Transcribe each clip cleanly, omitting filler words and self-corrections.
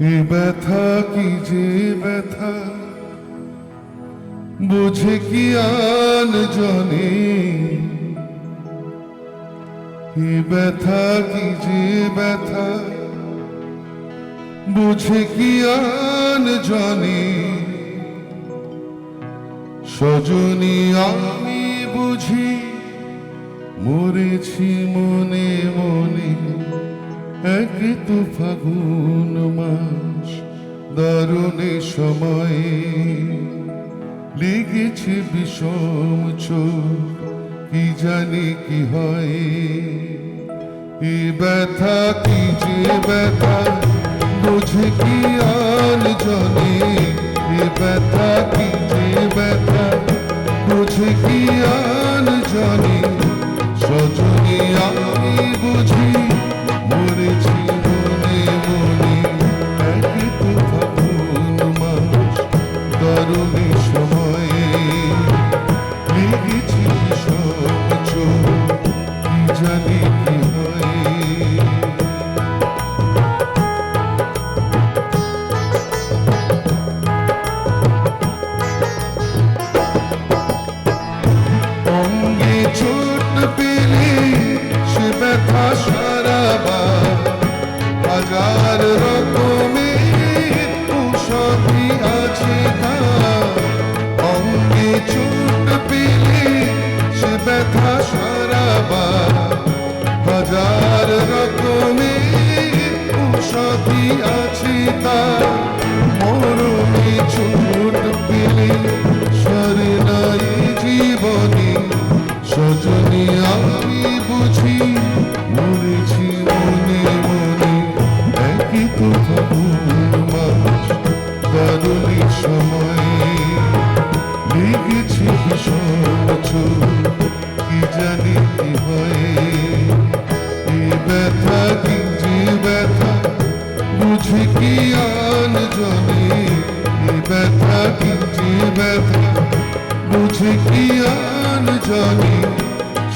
এ ব্যথা কি যে ব্যথা বুঝে কি আন জনে, এ ব্যথা কি যে ব্যথা বুঝে কি আন জনে। সজনী আমি বুঝি মরেছি মনে মনে, এক তো ফাগুন মাস দারুণে সময়ে লেগেছে বিষম চোখ, কি জানি কি হয়। এ ব্যথা কি যে ব্যথা বুঝে কি আন জনে, এ ব্যথা কি যে ব্যথা বুঝে কি আন জনে। সজনী আমি বুঝি মরেছি মনে মনে, এক তো ফাগুন মাস দারুণে সময়ে লেগেছি বিষম চোখ, কি জানি কি হয়। অঙ্গে চোট পেলে সে ব্যথা সারাবার, হাজার রকমের ঔষধি আছে তার। অঙ্গে চোট পেলে সে ব্যথা সারাবার, হাজার রকমের ঔষধি আছে তার। মরণে চোট পেলে সরে নাই জীবনে, সজনী আমি বুঝি মরেছি মনে মনে, একই তো ফাগুন মাস দারুণী সময়ে লেগেছে বিষম চোখ, কি জানি কি হয়। এ ব্যথা কি যে ব্যথা বুঝে কি আন জনে, এ ব্যথা কি যে ব্যথা বুঝে কি আন জনে।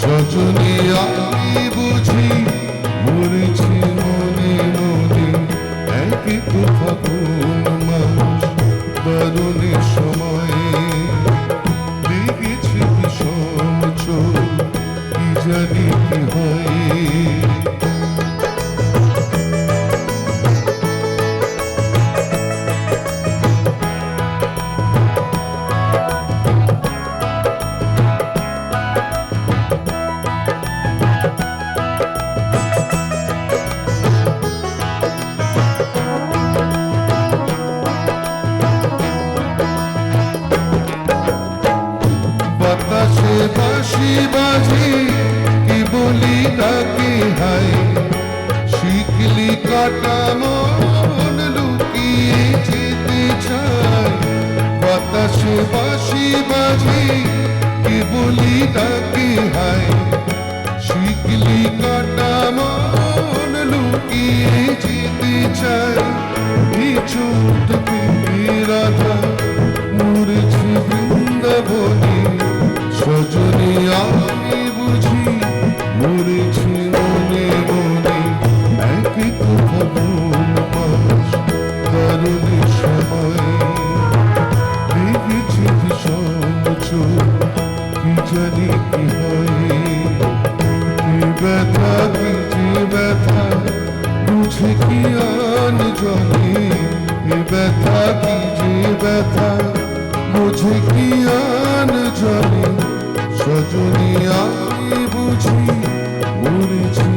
সজনী আমি বুঝি মরেছি মনে মনে, একই তো ফাগুন মাস দারুণে সময়ে লেগেছে বিষম চোখ, কি জানি কি হয়। বাতাসে বাঁশি বাজে কি বলি ডাকে হায়, শিকলি কাটা মন লুকিয়ে যেতে চায়। বাতাসে বাঁশি বাজে কি বলি ডাকে হায়, শিকলি কাটা মন লুকিয়ে যেতে চায়। এই চোট পেয়ে রাধা মরেছে বৃন্দাবনে, সজনী আমি বুঝি মরেছি মনে মনে, একই তো ফাগুন মাস দারুণে সময়ে লেগেছে বিষম চোখ, কি জানি কি হয়। এ ব্যথা কি যে ব্যথা বুঝে কি আন জনে, এ ব্যথা কি যে ব্যথা বুঝে কি আন জনে। সজনী আমি বুঝি মরেছি